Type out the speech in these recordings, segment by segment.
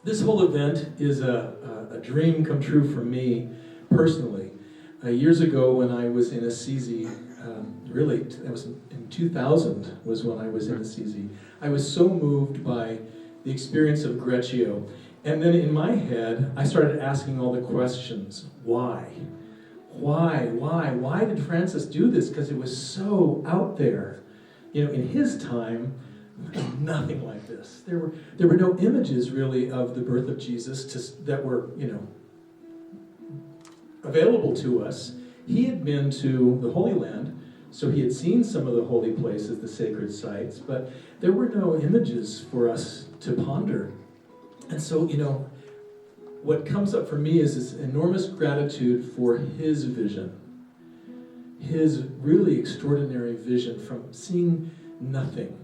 This whole event is a dream come true for me personally. Years ago when I was in Assisi, really, that was in 2000 was when I was in Assisi, I was so moved by the experience of Crèche. And then in my head, I started asking all the questions. Why? Why did Francis do this? Because it was so out there. You know, in his time, nothing like this. There were no images really of the birth of Jesus that were, available to us. He had been to the Holy Land, so he had seen some of the holy places, the sacred sites, but there were no images for us to ponder. And so, what comes up for me is this enormous gratitude for his vision, his really extraordinary vision from seeing nothing.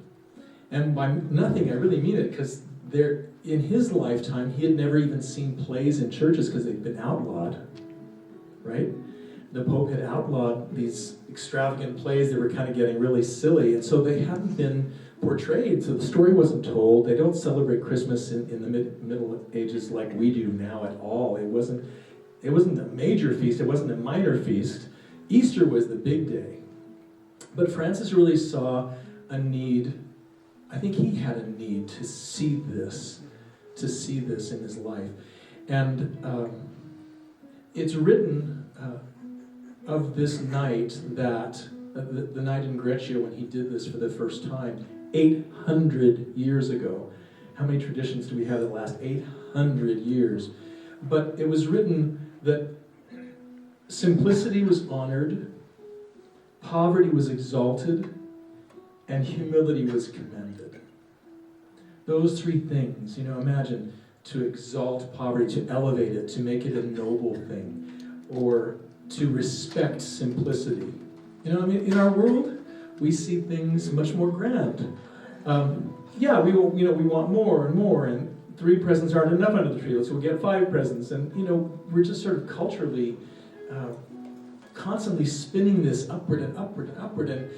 And by nothing, I really mean it, because in his lifetime, he had never even seen plays in churches because they'd been outlawed, right? The Pope had outlawed these extravagant plays that were kind of getting really silly, and so they hadn't been portrayed, so the story wasn't told. They don't celebrate Christmas in the Middle Ages like we do now at all. It wasn't a major feast, it wasn't a minor feast. Easter was the big day. But Francis really saw a need. I think he had a need to see this in his life. And it's written of this night that, the night in Crèche when he did this for the first time, 800 years ago. How many traditions do we have that last 800 years? But it was written that simplicity was honored, poverty was exalted, and humility was commended. Those three things, imagine, to exalt poverty, to elevate it, to make it a noble thing, or to respect simplicity. In our world, we see things much more grand. We want more and more, and 3 presents aren't enough under the tree, so we'll get 5 presents, and we're just sort of culturally constantly spinning this upward and upward and upward, and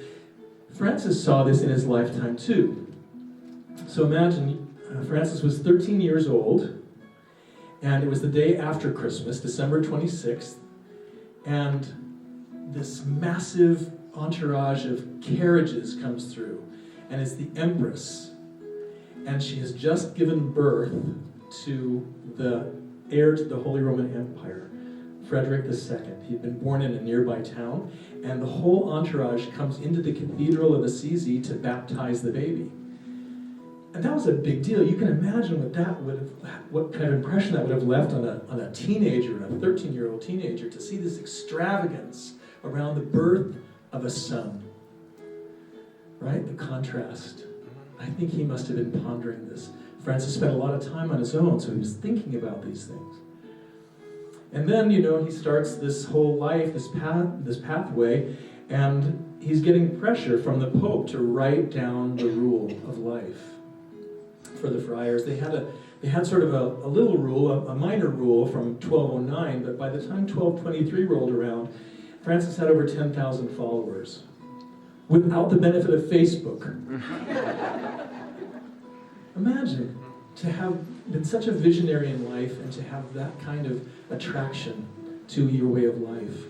Francis saw this in his lifetime too. So imagine, Francis was 13 years old, and it was the day after Christmas, December 26th, and this massive entourage of carriages comes through, and it's the Empress, and she has just given birth to the heir to the Holy Roman Empire, Frederick II. He'd been born in a nearby town, and the whole entourage comes into the Cathedral of Assisi to baptize the baby. And that was a big deal. You can imagine what kind of impression that would have left on a teenager, a 13-year-old teenager, to see this extravagance around the birth of a son. Right? The contrast. I think he must have been pondering this. Francis spent a lot of time on his own, so he was thinking about these things. And then, he starts this whole life, this pathway, and he's getting pressure from the Pope to write down the rule of life for the friars. They had sort of a little rule, a minor rule from 1209, but by the time 1223 rolled around, Francis had over 10,000 followers without the benefit of Facebook. Imagine to have been such a visionary in life and to have that kind of attraction to your way of life.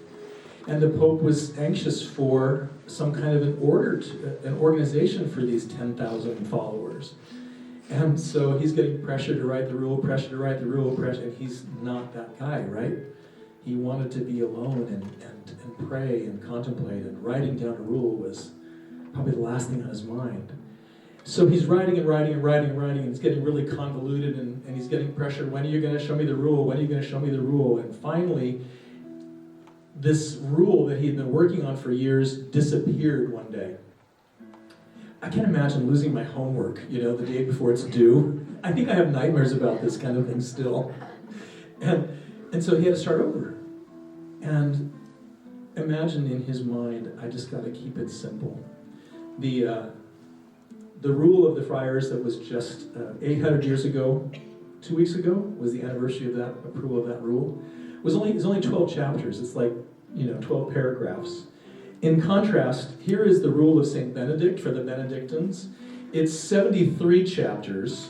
And the Pope was anxious for some kind of an organization for these 10,000 followers. And so he's getting pressure to write the rule, and he's not that guy, right? He wanted to be alone and pray and contemplate, and writing down a rule was probably the last thing on his mind. So he's writing, and it's getting really convoluted, and he's getting pressure. When are you going to show me the rule? And finally, this rule that he had been working on for years disappeared one day. I can't imagine losing my homework, the day before it's due. I think I have nightmares about this kind of thing still. And so he had to start over. And imagine in his mind, I just got to keep it simple. The rule of the friars that was just 800 years ago, 2 weeks ago, was the anniversary of that approval of that rule. It's only 12 chapters. It's like 12 paragraphs. In contrast, here is the rule of St. Benedict for the Benedictines. It's 73 chapters,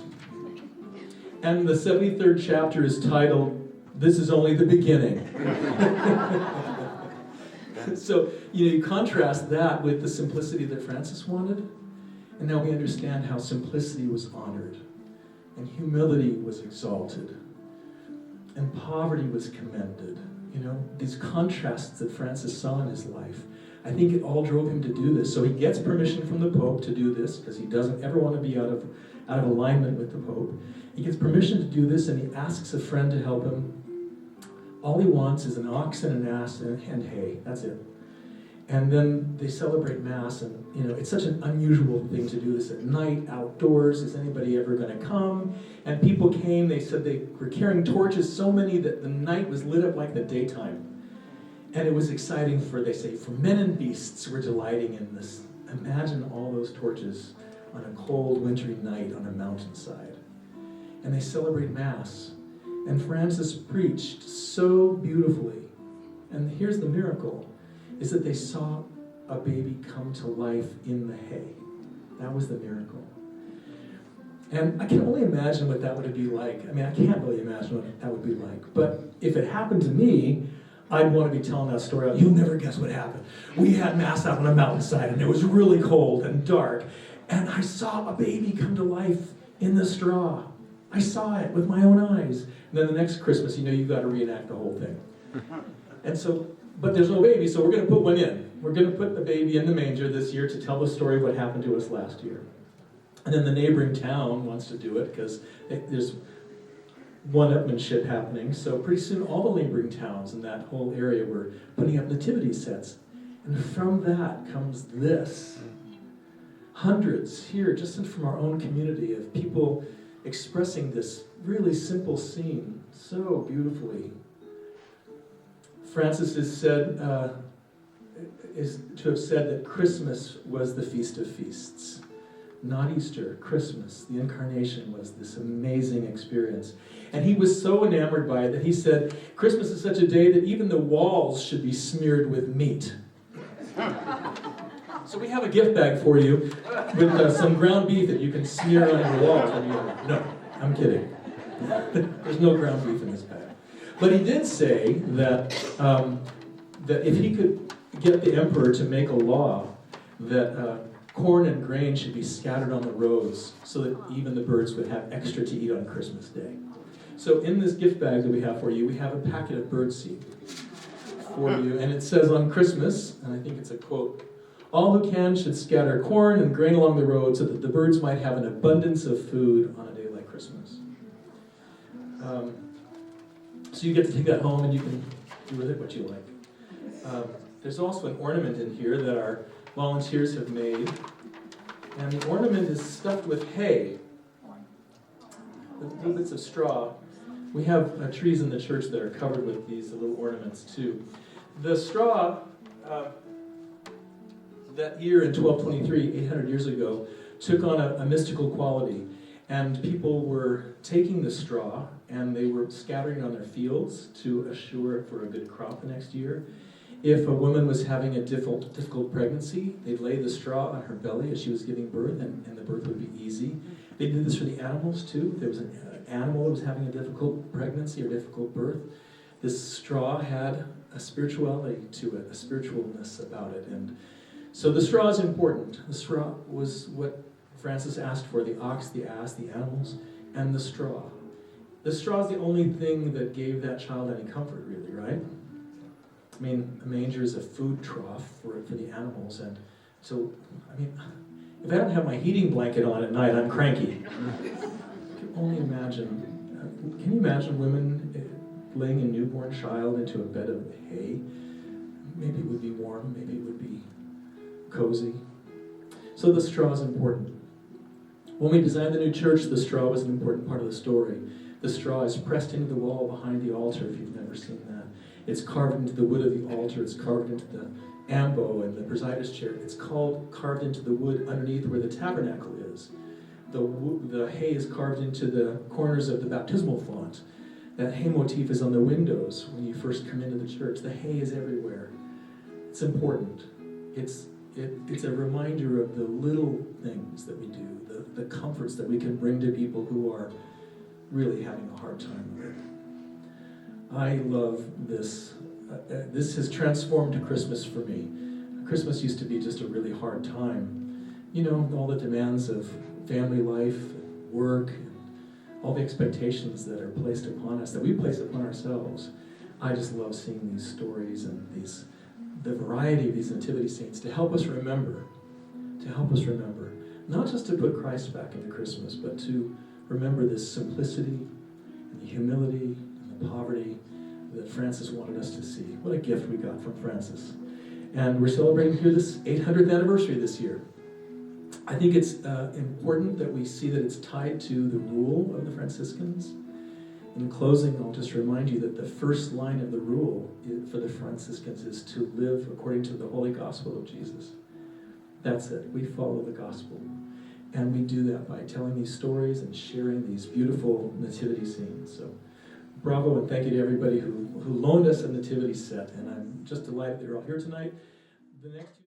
And the 73rd chapter is titled, "This is Only the Beginning." So, you contrast that with the simplicity that Francis wanted, and now we understand how simplicity was honored, and humility was exalted, and poverty was commended. These contrasts that Francis saw in his life, I think it all drove him to do this. So he gets permission from the Pope to do this, because he doesn't ever want to be out of alignment with the Pope. He gets permission to do this, and he asks a friend to help him. All he wants is an ox and an ass and hay. That's it. And then they celebrate Mass, and it's such an unusual thing to do this at night, outdoors. Is anybody ever going to come? And people came. They said they were carrying torches, so many that the night was lit up like the daytime. And it was exciting for men and beasts were delighting in this. Imagine all those torches on a cold, wintry night on a mountainside. And they celebrate Mass. And Francis preached so beautifully. And here's the miracle, is that they saw a baby come to life in the hay. That was the miracle. And I can only imagine what that would be like. I mean, I can't really imagine what that would be like. But if it happened to me, I'd want to be telling that story. You'll never guess what happened. We had Mass out on a mountainside, and it was really cold and dark. And I saw a baby come to life in the straw. I saw it with my own eyes. And then the next Christmas, you've got to reenact the whole thing. And so, but there's no baby, so we're going to put one in. We're going to put the baby in the manger this year to tell the story of what happened to us last year. And then the neighboring town wants to do it because there's one-upmanship happening. So pretty soon all the neighboring towns in that whole area were putting up nativity sets. And from that comes this. Hundreds here, just from our own community, of people expressing this really simple scene so beautifully. Francis is to have said that Christmas was the feast of feasts. Not Easter, Christmas, the incarnation was this amazing experience. And he was so enamored by it that he said, Christmas is such a day that even the walls should be smeared with meat. So we have a gift bag for you with some ground beef that you can smear on your walls. No, I'm kidding. There's no ground beef in this bag. But he did say that that if he could get the emperor to make a law that corn and grain should be scattered on the roads so that even the birds would have extra to eat on Christmas Day. So in this gift bag that we have for you, we have a packet of birdseed for you. And it says on Christmas, and I think it's a quote, "All who can should scatter corn and grain along the road so that the birds might have an abundance of food on a day like Christmas." So you get to take that home and you can do with it what you like. There's also an ornament in here that our volunteers have made. And the ornament is stuffed with hay, little bits of straw. We have trees in the church that are covered with these little ornaments too. The straw, that year in 1223, 800 years ago, took on a mystical quality. And people were taking the straw and they were scattering it on their fields to assure for a good crop the next year. If a woman was having a difficult pregnancy, they'd lay the straw on her belly as she was giving birth, and the birth would be easy. They did this for the animals too. If there was an animal that was having a difficult pregnancy or difficult birth, this straw had a spirituality to it, a spiritualness about it. And so the straw is important. The straw was what Francis asked for: the ox, the ass, the animals, and the straw. The straw is the only thing that gave that child any comfort, really, right? I mean, a manger is a food trough for the animals, and so, I mean, if I don't have my heating blanket on at night, I'm cranky. I can only imagine. Can you imagine women laying a newborn child into a bed of hay? Maybe it would be warm, maybe it would be cozy. So the straw is important. When we designed the new church, the straw was an important part of the story. The straw is pressed into the wall behind the altar, if you've never seen that. It's carved into the wood of the altar. It's carved into the ambo and the presider's chair. It's carved into the wood underneath where the tabernacle is. The hay is carved into the corners of the baptismal font. That hay motif is on the windows when you first come into the church. The hay is everywhere. It's important. It's a reminder of the little things that we do, the comforts that we can bring to people who are really having a hard time with it. I love this. This has transformed Christmas for me. Christmas used to be just a really hard time. You know, all the demands of family life, work, all the expectations that are placed upon us, that we place upon ourselves. I just love seeing these stories and the variety of these nativity scenes to help us remember, not just to put Christ back into Christmas, but to remember this simplicity and the humility and the poverty that Francis wanted us to see. What a gift we got from Francis. And we're celebrating here this 800th anniversary this year. I think it's important that we see that it's tied to the rule of the Franciscans. In closing, I'll just remind you that the first line of the rule for the Franciscans is to live according to the Holy Gospel of Jesus. That's it. We follow the gospel. And we do that by telling these stories and sharing these beautiful nativity scenes. So bravo and thank you to everybody who loaned us a nativity set. And I'm just delighted they're all here tonight. The next